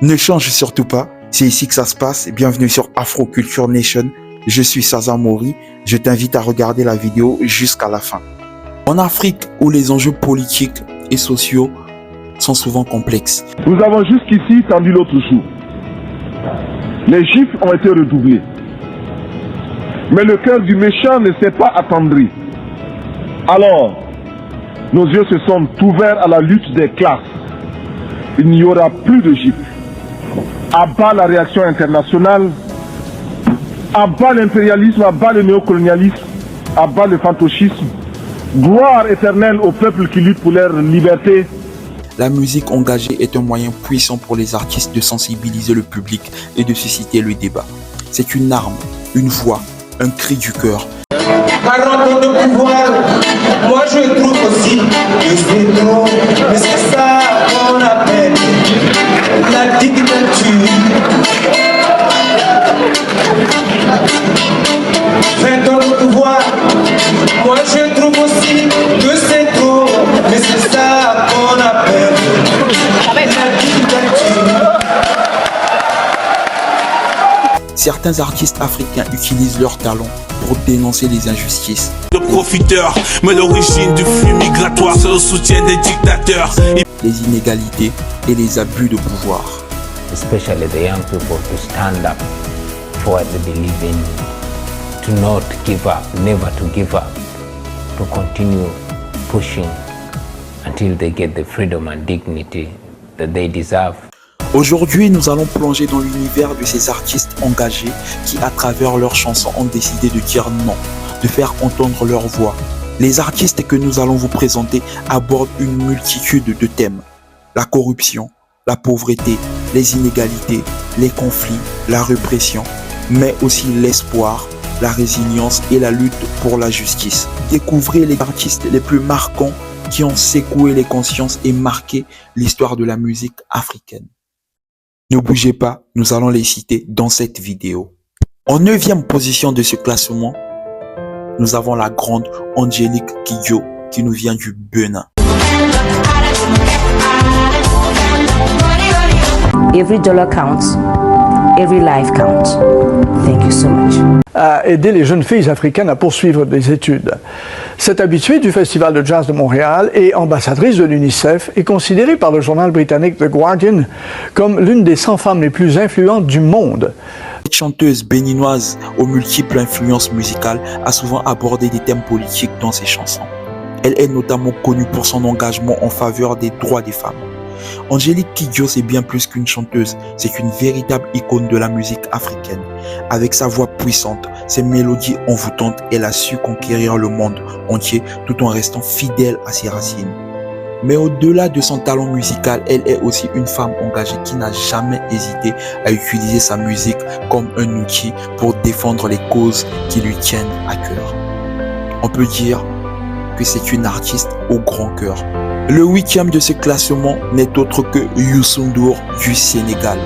Ne change surtout pas, c'est ici que ça se passe. Bienvenue sur Afro Culture Nation. Je suis Saza Mori, je t'invite à regarder la vidéo jusqu'à la fin. En Afrique, où les enjeux politiques et sociaux sont souvent complexes. Nous avons jusqu'ici tendu l'autre jour. Les gifles ont été redoublés. Mais le cœur du méchant ne s'est pas attendri. Alors, nos yeux se sont ouverts à la lutte des classes. Il n'y aura plus de gifles. À bas la réaction internationale, à bas l'impérialisme, à bas le néocolonialisme, à bas le fantoschisme. Gloire éternelle au peuple qui lutte pour leur liberté. La musique engagée est un moyen puissant pour les artistes de sensibiliser le public et de susciter le débat. C'est une arme, une voix, un cri du cœur. Parlant de pouvoir, moi je trouve aussi que c'est trop, mais c'est ça qu'on appelle la dictature. 20 ans de pouvoir, moi je trouve aussi que c'est trop, mais c'est ça qu'on appelle la dictature. Certains artistes africains utilisent leur talent pour dénoncer les injustices. De profiteurs, mais l'origine du flux migratoire, c'est le soutien des dictateurs. Les inégalités et les abus de pouvoir. Especially the young people to stand up for what they believe in, to not give up, never to give up, to continue pushing until they get the freedom and dignity that they deserve. Aujourd'hui, nous allons plonger dans l'univers de ces artistes engagés qui, à travers leurs chansons, ont décidé de dire non, de faire entendre leur voix. Les artistes que nous allons vous présenter abordent une multitude de thèmes. La corruption, la pauvreté, les inégalités, les conflits, la répression, mais aussi l'espoir, la résilience et la lutte pour la justice. Découvrez les artistes les plus marquants qui ont secoué les consciences et marqué l'histoire de la musique africaine. Ne bougez pas, nous allons les citer dans cette vidéo. En 9e position de ce classement, nous avons la grande Angélique Kidjo qui nous vient du Bénin. Every dollar counts, every life counts. Thank you so much. À aider les jeunes filles africaines à poursuivre des études. Cette habituée du Festival de Jazz de Montréal et ambassadrice de l'UNICEF est considérée par le journal britannique The Guardian comme l'une des 100 femmes les plus influentes du monde. Cette chanteuse béninoise aux multiples influences musicales a souvent abordé des thèmes politiques dans ses chansons. Elle est notamment connue pour son engagement en faveur des droits des femmes. Angélique Kidjo, c'est bien plus qu'une chanteuse, c'est une véritable icône de la musique africaine. Avec sa voix puissante, ses mélodies envoûtantes, elle a su conquérir le monde entier tout en restant fidèle à ses racines. Mais au-delà de son talent musical, elle est aussi une femme engagée qui n'a jamais hésité à utiliser sa musique comme un outil pour défendre les causes qui lui tiennent à cœur. On peut dire que c'est une artiste au grand cœur. Le 8e de ce classement n'est autre que Youssou N'Dour du Sénégal.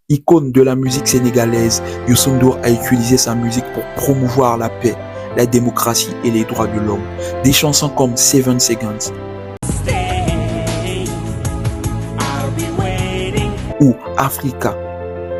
Icône de la musique sénégalaise, Youssou N'Dour a utilisé sa musique pour promouvoir la paix, la démocratie et les droits de l'homme. Des chansons comme 7 Seconds ou Africa,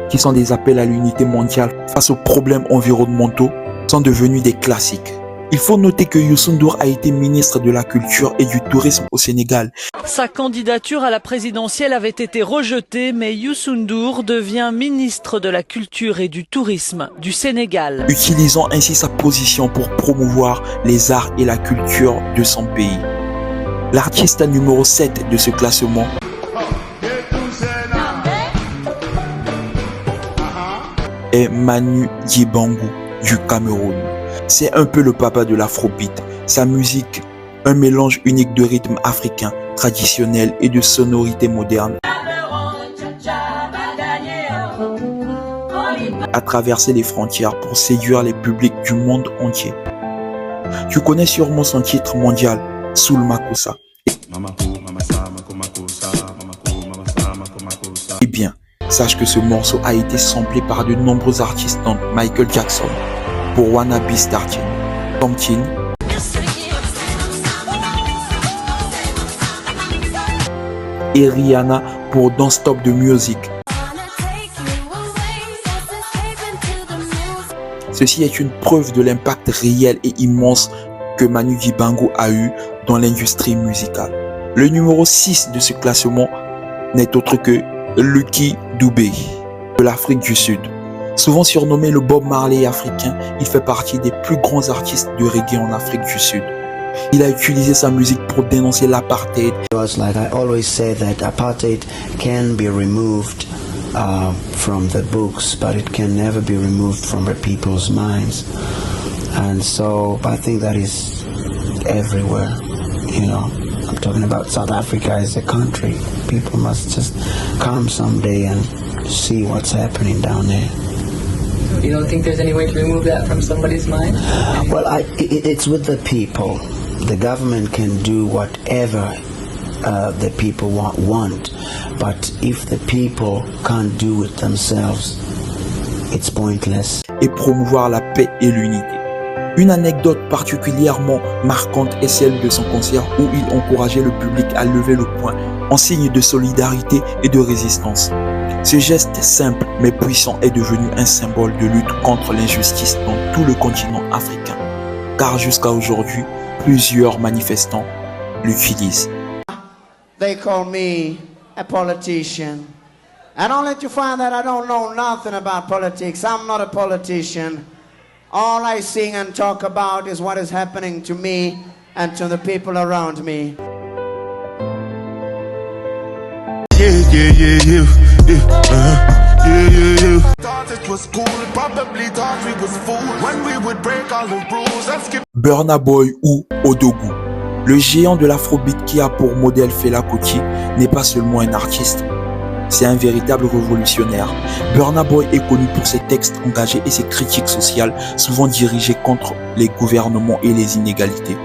qui sont des appels à l'unité mondiale face aux problèmes environnementaux, sont devenus des classiques. Il faut noter que Youssou N'Dour a été ministre de la Culture et du Tourisme au Sénégal. Sa candidature à la présidentielle avait été rejetée, mais Youssou N'Dour devient ministre de la Culture et du Tourisme du Sénégal. Utilisant ainsi sa position pour promouvoir les arts et la culture de son pays. L'artiste numéro 7 de ce classement est Manu Dibango du Cameroun. C'est un peu le papa de l'afrobeat. Sa musique, un mélange unique de rythmes africains, traditionnels et de sonorités modernes, a traversé les frontières pour séduire les publics du monde entier. Tu connais sûrement son titre mondial, Soul Makossa. Eh bien, sache que ce morceau a été samplé par de nombreux artistes dont Michael Jackson, pour Wanna Be Starting, Pumpkin, et Rihanna pour Don't Stop the Music. Ceci est une preuve de l'impact réel et immense que Manu Dibango a eu dans l'industrie musicale. Le numéro 6 de ce classement n'est autre que Lucky Dubé de l'Afrique du Sud. Souvent surnommé le Bob Marley africain, il fait partie des plus grands artistes de reggae en Afrique du Sud. Il a utilisé sa musique pour dénoncer l'apartheid. Like I always say that apartheid can be removed from the books, but it can never be removed from the people's minds. And so I think that is everywhere, you know. I'm talking about South Africa as a country. People must just come someday and see what's happening down there. You don't think there's any way to remove that from somebody's mind? Well, it's with the people. The government can do whatever the people want, but if the people can't do it themselves, it's pointless. Et promouvoir la paix et l'unité. Une anecdote particulièrement marquante est celle de son concert où il encourageait le public à lever le poing en signe de solidarité et de résistance. Ce geste simple mais puissant est devenu un symbole de lutte contre l'injustice dans tout le continent africain, car jusqu'à aujourd'hui, plusieurs manifestants l'utilisent. They call me a politician. And only to find that I don't know nothing about politics. I'm not a politician. All I sing and talk about is what is happening to me and to the people around me. Burna Boy ou Odogu. Le géant de l'afrobeat qui a pour modèle Fela Kuti n'est pas seulement un artiste, c'est un véritable révolutionnaire. Burna Boy est connu pour ses textes engagés et ses critiques sociales, souvent dirigées contre les gouvernements et les inégalités.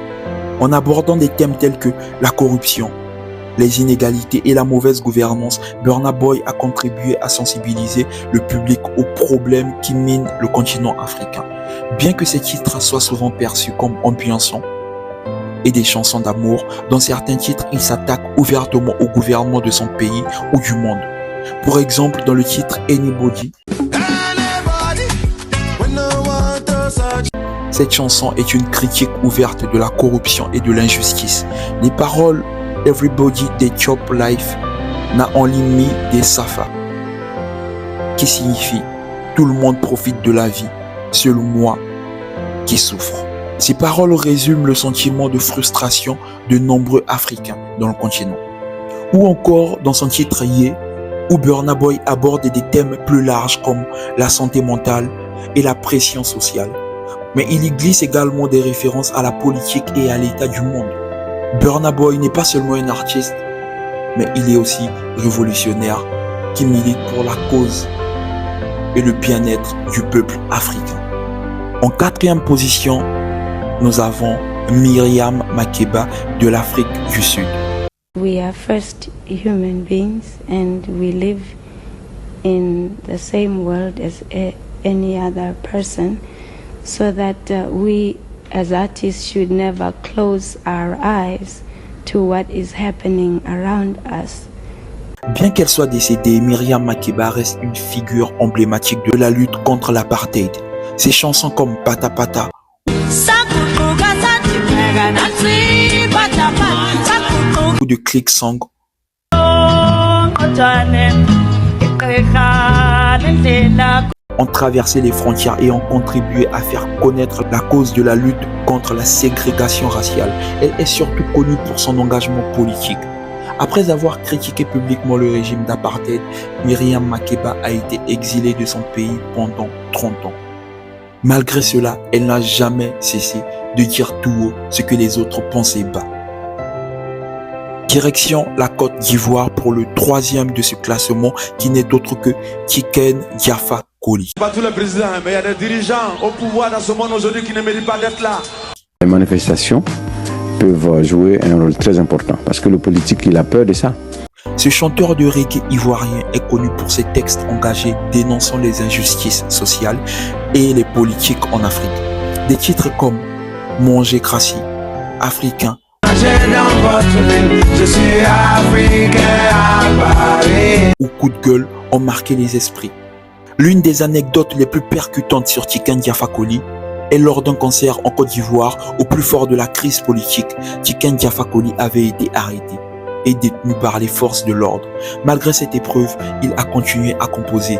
En abordant des thèmes tels que la corruption, les inégalités et la mauvaise gouvernance, Burna Boy a contribué à sensibiliser le public aux problèmes qui minent le continent africain. Bien que ces titres soient souvent perçus comme ambiançants et des chansons d'amour, dans certains titres, il s'attaque ouvertement au gouvernement de son pays ou du monde. Pour exemple, dans le titre Anybody, cette chanson est une critique ouverte de la corruption et de l'injustice. Les paroles Everybody des Chop Life n'a en ligne mis des Safa, qui signifie tout le monde profite de la vie, seul moi qui souffre. Ces paroles résument le sentiment de frustration de nombreux Africains dans le continent. Ou encore dans son titre Ye, où Burna Boy aborde des thèmes plus larges comme la santé mentale et la pression sociale. Mais il y glisse également des références à la politique et à l'état du monde. Burna Boy n'est pas seulement un artiste, mais il est aussi révolutionnaire qui milite pour la cause et le bien-être du peuple africain. En quatrième position, nous avons Myriam Makeba de l'Afrique du Sud. We are first human beings and we live in the same world as any other person, so that we as artists should never close our eyes to what is happening around us. Bien qu'elle soit décédée, Myriam Makeba reste une figure emblématique de la lutte contre l'apartheid. Ses chansons comme Pata Pata ou de Click Song ont traversé les frontières et ont contribué à faire connaître la cause de la lutte contre la ségrégation raciale. Elle est surtout connue pour son engagement politique. Après avoir critiqué publiquement le régime d'apartheid, Myriam Makeba a été exilée de son pays pendant 30 ans. Malgré cela, elle n'a jamais cessé de dire tout haut ce que les autres pensaient bas. Direction la Côte d'Ivoire pour le troisième de ce classement qui n'est autre que Tiken Jah Fakoly. Pas tous les présidents, mais il y a des dirigeants au pouvoir dans ce monde aujourd'hui qui ne méritent pas d'être là. Les manifestations peuvent jouer un rôle très important parce que le politique, il a peur de ça. Ce chanteur de reggae ivoirien est connu pour ses textes engagés dénonçant les injustices sociales et les politiques en Afrique. Des titres comme Manger Crassi, Africain nager dans votre ville. Je suis africain à Paris. Ou coup de gueule ont marqué les esprits. L'une des anecdotes les plus percutantes sur Tiken Jah Fakoly est lors d'un concert en Côte d'Ivoire au plus fort de la crise politique. Tiken Jah Fakoly avait été arrêté et détenu par les forces de l'ordre. Malgré cette épreuve, il a continué à composer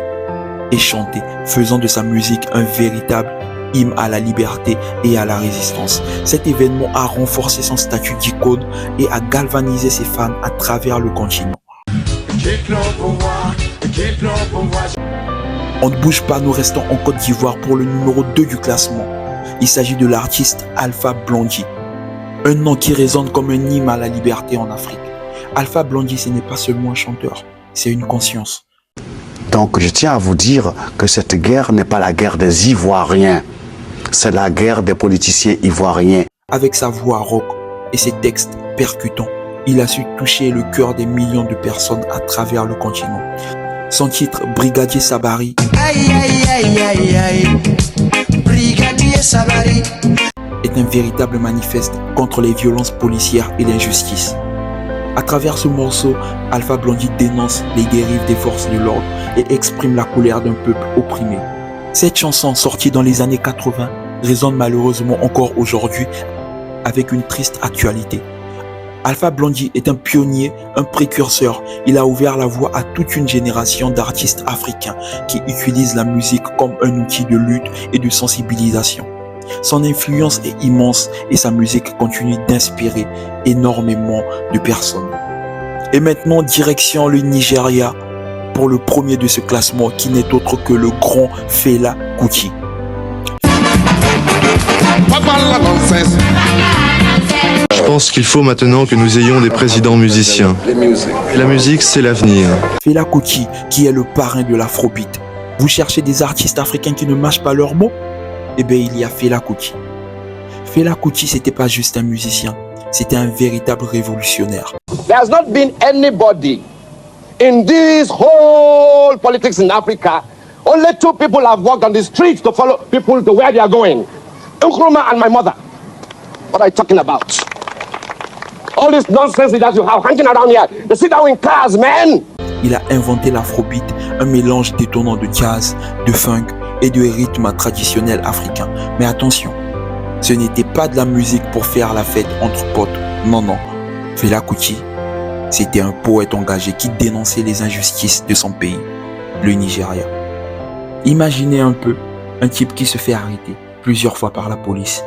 et chanter, faisant de sa musique un véritable hymne à la liberté et à la résistance. Cet événement a renforcé son statut d'icône et a galvanisé ses fans à travers le continent. On ne bouge pas, nous restons en Côte d'Ivoire pour le numéro 2 du classement. Il s'agit de l'artiste Alpha Blondy, un nom qui résonne comme un hymne à la liberté en Afrique. Alpha Blondy, ce n'est pas seulement un chanteur, c'est une conscience. Donc je tiens à vous dire que cette guerre n'est pas la guerre des Ivoiriens, c'est la guerre des politiciens ivoiriens. Avec sa voix rock et ses textes percutants, il a su toucher le cœur des millions de personnes à travers le continent. Son titre, Brigadier Sabari, Brigadier Sabari, est un véritable manifeste contre les violences policières et l'injustice. À travers ce morceau, Alpha Blondy dénonce les dérives des forces de l'ordre et exprime la colère d'un peuple opprimé. Cette chanson, sortie dans les années 80, résonne malheureusement encore aujourd'hui avec une triste actualité. Alpha Blondy est un pionnier, un précurseur. Il a ouvert la voie à toute une génération d'artistes africains qui utilisent la musique comme un outil de lutte et de sensibilisation. Son influence est immense et sa musique continue d'inspirer énormément de personnes. Et maintenant, direction le Nigeria pour le premier de ce classement qui n'est autre que le grand Fela Kuti. Je pense qu'il faut maintenant que nous ayons des présidents musiciens. Et la musique, c'est l'avenir. Fela Kuti, qui est le parrain de l'afrobeat. Vous cherchez des artistes africains qui ne mâchent pas leurs mots? Eh bien, il y a Fela Kuti. Fela Kuti, c'était pas juste un musicien, c'était un véritable révolutionnaire. There has not been anybody in this whole politics in Africa. Only two people have walked on the streets to follow people to where they are going. Nkrumah and my mother. What are you talking about? All this nonsense that you have hanging around here. They sit down in cars, man. Il a inventé l'afrobeat, un mélange détonnant de jazz, de funk et de rythmes traditionnels africains. Mais attention, ce n'était pas de la musique pour faire la fête entre potes. Non, non. Fela Kuti, c'était un poète engagé qui dénonçait les injustices de son pays, le Nigeria. Imaginez un peu un type qui se fait arrêter plusieurs fois par la police,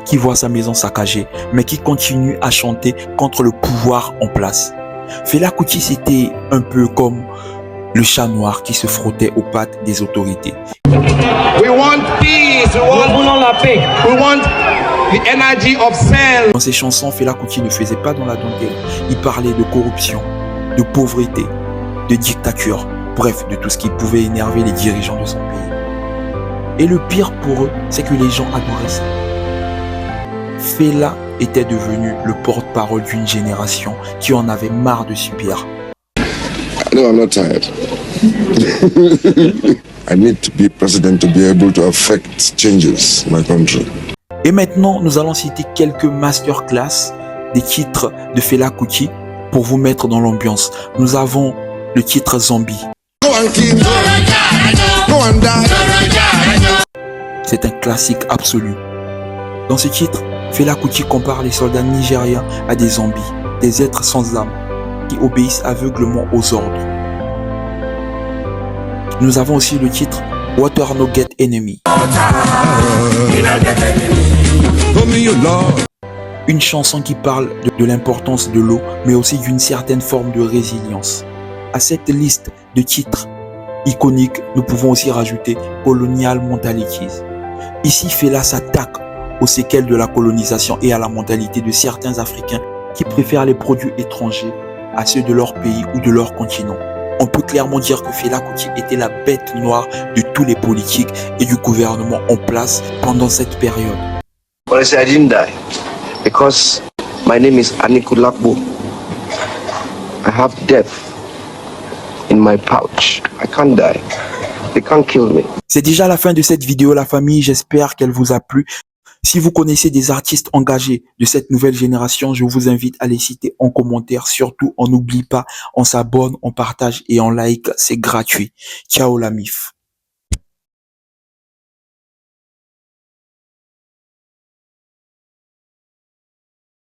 qui voit sa maison saccagée, mais qui continue à chanter contre le pouvoir en place. Fela Kuti, c'était un peu comme le chat noir qui se frottait aux pattes des autorités. We want peace, we want la paix, we want the energy of self. Dans ses chansons, Fela Kuti ne faisait pas dans la dentelle. Il parlait de corruption, de pauvreté, de dictature, bref, de tout ce qui pouvait énerver les dirigeants de son pays. Et le pire pour eux, c'est que les gens adoraient ça. Fela était devenu le porte-parole d'une génération qui en avait marre de subir. No, I'm not tired. I need to be president to be able to affect changes in my country. Et maintenant, nous allons citer quelques masterclass des titres de Fela Kuti pour vous mettre dans l'ambiance. Nous avons le titre Zombie. C'est un classique absolu. Dans ce titre, Fela Kuti compare les soldats nigériens à des zombies, des êtres sans âme, qui obéissent aveuglement aux ordres. Nous avons aussi le titre Water No Get Enemy. Une chanson qui parle de l'importance de l'eau, mais aussi d'une certaine forme de résilience. À cette liste de titres iconiques, nous pouvons aussi rajouter Colonial Mentalities. Ici, Fela s'attaque aux séquelles de la colonisation et à la mentalité de certains Africains qui préfèrent les produits étrangers à ceux de leur pays ou de leur continent. On peut clairement dire que Fela Kuti était la bête noire de tous les politiques et du gouvernement en place pendant cette période. Well, I say I didn't die because my name is Aniku Lakbo. I have death in my pouch. I can't die. They can't kill me. C'est déjà la fin de cette vidéo, la famille. J'espère qu'elle vous a plu. Si vous connaissez des artistes engagés de cette nouvelle génération, je vous invite à les citer en commentaire. Surtout, on n'oublie pas, on s'abonne, on partage et on like, c'est gratuit. Ciao la MIF.